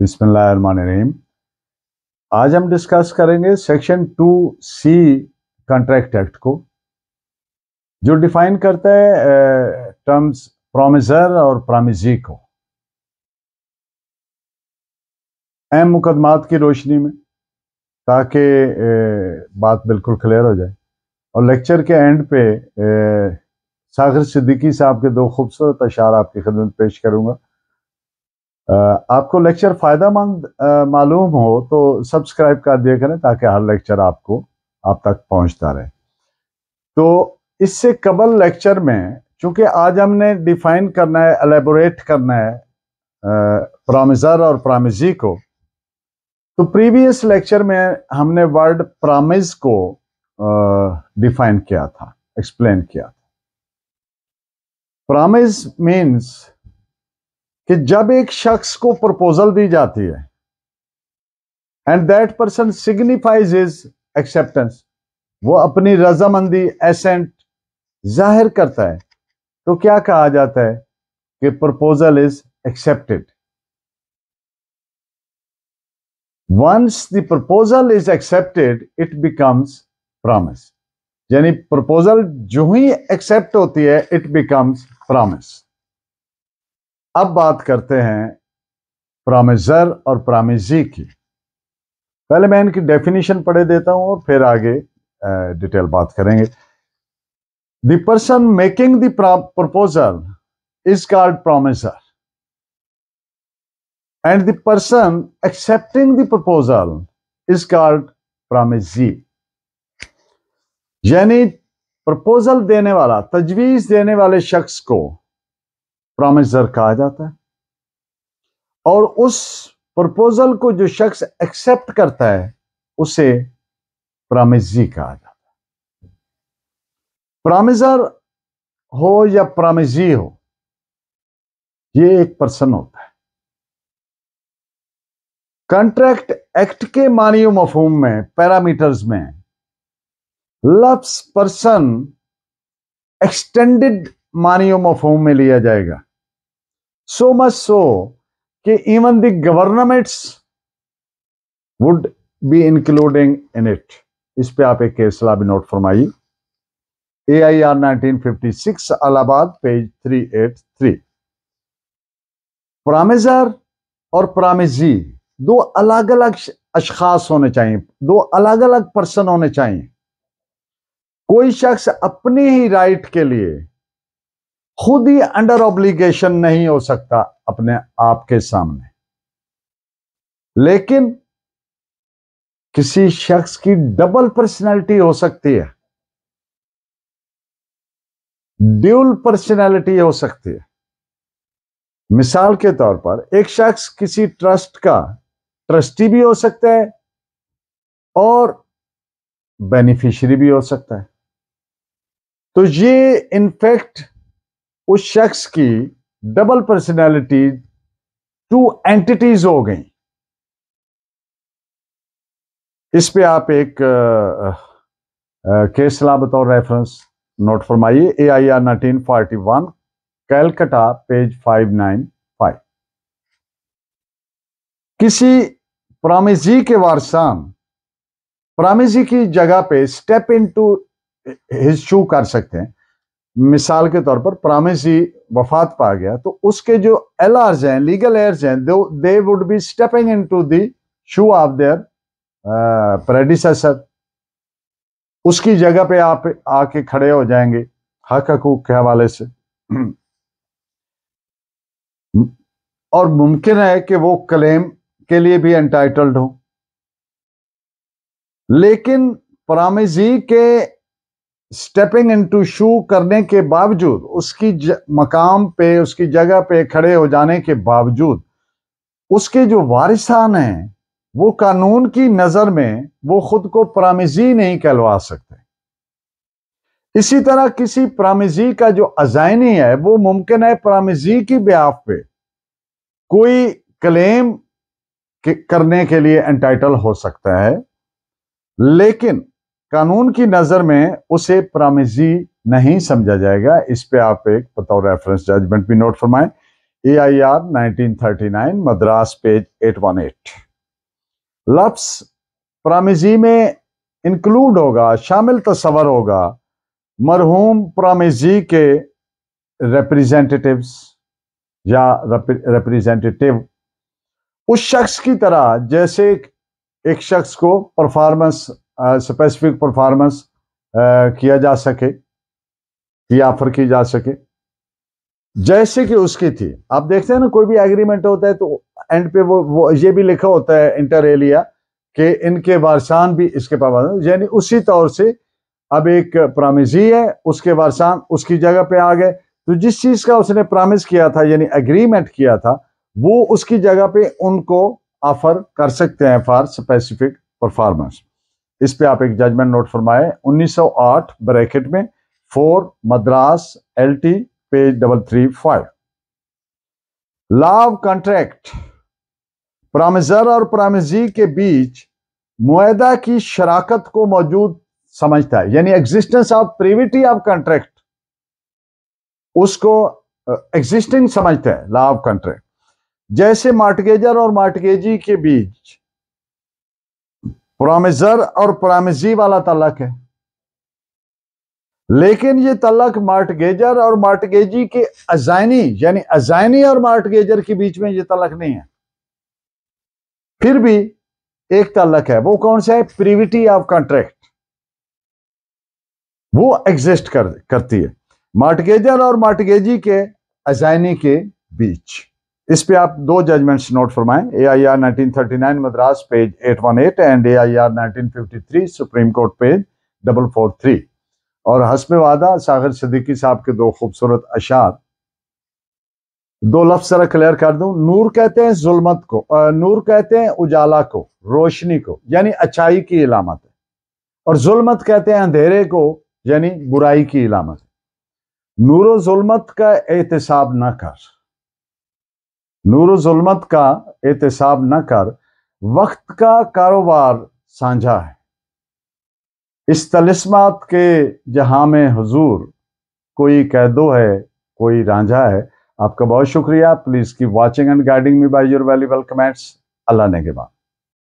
बिस्मिल्लाहिर्रहमानिर्रहीम। आज हम डिस्कस करेंगे सेक्शन 2C कॉन्ट्रैक्ट एक्ट को, जो डिफाइन करता है टर्म्स प्रोमिसर और प्रामिजी को अहम मुकदमात की रोशनी में, ताकि बात बिल्कुल क्लियर हो जाए। और लेक्चर के एंड पे सागर सिद्दीकी साहब के दो खूबसूरत अशार आपकी खिदमत पेश करूंगा। आपको लेक्चर फ़ायदेमंद मालूम हो तो सब्सक्राइब कर दिया करें, ताकि हर लेक्चर आप तक पहुंचता रहे। तो इससे कबल लेक्चर में, चूंकि आज हमने डिफाइन करना है, एलेबोरेट करना है प्रोमिसर और प्रामिजी को, तो प्रीवियस लेक्चर में हमने वर्ड प्रामिस को डिफाइन किया था, एक्सप्लेन किया था। प्रामिस मीन्स कि जब एक शख्स को प्रपोजल दी जाती है and that person signifies his acceptance, वो अपनी रजामंदी, एसेंट जाहिर करता है, तो क्या कहा जाता है कि proposal is accepted. Once the proposal is accepted it becomes promise, यानी प्रपोजल जो ही एक्सेप्ट होती है इट बिकम्स प्रॉमिस। अब बात करते हैं प्रोमिसर और प्रामिजी की। पहले मैं इनकी डेफिनेशन पढ़े देता हूं और फिर आगे डिटेल बात करेंगे। The person making the proposal is called promisor and the person accepting the proposal is called promisee. यानी प्रपोजल देने वाला, तजवीज देने वाले शख्स को प्रोमिसर कहा जाता है, और उस प्रपोजल को जो शख्स एक्सेप्ट करता है उसे प्रामिजी कहा जाता है। प्रोमिसर हो या प्रामिजी हो, ये एक पर्सन होता है। कॉन्ट्रैक्ट एक्ट के मानी व मफहूम में, पैरामीटर्स में, लफ्ज पर्सन एक्सटेंडेड मानी व मफहूम में लिया जाएगा। So much so कि even the governments would be including in it। इस पे आप एक केस ला भी नोट फरमाइए, AIR 1956 इलाहाबाद पेज 383। प्रोमिसर और प्रामिजी दो अलग अलग अशखास होने चाहिए, दो अलग अलग पर्सन होने चाहिए। कोई शख्स अपनी ही राइट के लिए खुद ही अंडर ऑब्लिगेशन नहीं हो सकता अपने आप के सामने, लेकिन किसी शख्स की डबल पर्सनैलिटी हो सकती है, ड्यूल पर्सनैलिटी हो सकती है। मिसाल के तौर पर एक शख्स किसी ट्रस्ट का ट्रस्टी भी हो सकता है और बेनिफिशियरी भी हो सकता है। तो ये इनफैक्ट उस शख्स की डबल पर्सनैलिटी, टू एंटिटीज हो गई। इस पे आप एक केस ला बतौर रेफरेंस नोट फरमाइए, AIR 1941 कैलकटा पेज 595। किसी प्रामिजी के वारसान प्रामिजी की जगह पे स्टेप इनटू हिज शू कर सकते हैं। मिसाल के तौर पर प्रामिजी वफात पा गया, तो उसके जो एलआर्स हैं, लीगल एयर्स हैं, they would be stepping into the shoe of their predecessor. उसकी जगह पे आप आके खड़े हो जाएंगे हक हकूक के हवाले से, और मुमकिन है कि वो क्लेम के लिए भी एंटाइटल्ड हो। लेकिन प्रामिजी के स्टेपिंग इनटू शू करने के बावजूद, उसकी मकाम पे, उसकी जगह पे खड़े हो जाने के बावजूद, उसके जो वारिसान हैं वो कानून की नजर में वो खुद को प्रामिजी नहीं कहलवा सकते। इसी तरह किसी प्रामिजी का जो अजाइनी है, वो मुमकिन है प्रामिजी की बिहाफ पे कोई क्लेम करने के लिए एंटाइटल हो सकता है, लेकिन कानून की नजर में उसे प्रामिजी नहीं समझा जाएगा। इस पे आप एक बतौर रेफरेंस जजमेंट भी नोट फरमाएं, AIR 1939 मद्रास पेज 818। लफ्ज प्रामिजी में इंक्लूड होगा, शामिल तस्वर होगा मरहूम प्रामिजी के रिप्रेजेंटेटिव्स या रिप्रेजेंटेटिव उस शख्स की तरह जैसे एक शख्स को परफॉर्मेंस स्पेसिफिक परफॉर्मेंस किया जा सके या ऑफर की जा सके जैसे कि उसकी थी। आप देखते हैं ना, कोई भी एग्रीमेंट होता है तो एंड पे वो ये भी लिखा होता है इंटर एलिया कि इनके वारसान भी इसके पास, यानी उसी तौर से अब एक प्रामिजी है, उसके वारसान उसकी जगह पे आ गए, तो जिस चीज का उसने प्रॉमिस किया था यानी एग्रीमेंट किया था वो उसकी जगह पे उनको ऑफर कर सकते हैं फॉर स्पेसिफिक परफॉर्मेंस। इस पे आप एक जजमेंट नोट फरमाए 1908 ब्रैकेट में 4 Madras LT page 335। Law of contract promisor और प्रामिजी के बीच मुआहदा की शराकत को मौजूद समझता है, यानी existence of privity of contract उसको एग्जिस्टिंग समझते हैं लॉ ऑफ कॉन्ट्रैक्ट। जैसे मार्टगेजर और मार्टगेजी के बीच प्रामिजर और प्रामिजी वाला तलाक है, लेकिन ये तलाक मार्टगेजर और मार्टगेजी के अजाइनी यानी अजाइनी और मार्टगेजर के बीच में ये तलाक नहीं है। फिर भी एक तलाक है, वो कौन सा है? प्रिविटी ऑफ कॉन्ट्रैक्ट, वो एग्जिस्ट करती है मार्टगेजर और मार्टगेजी के अजाइनी के बीच। इस पे आप दो जजमेंट्स नोट फरमाएं, AIR 1939 Madras page 818 and AIR 1953 Supreme Court page 443। और हस्ब वादा सागर सिद्दीकी साहब के दो खूबसूरत अशार, दो लफ्ज जरा क्लियर कर दूं। नूर कहते हैं जुल्मत को, नूर कहते हैं उजाला को, रोशनी को, यानी अच्छाई की इलामत है, और जुल्मत कहते हैं अंधेरे को यानी बुराई की इलामत है। नूर जुल्मत का एहतिसाब न कर, नूर जुल्मत का एहतिसाब न कर, वक्त का कारोबार साझा है। इस तलिस्मात के जहां में हुजूर कोई कैदो है कोई रांझा है। आपका बहुत शुक्रिया। Please keep watching and guiding me by your valuable comments. Allah ने के बाद।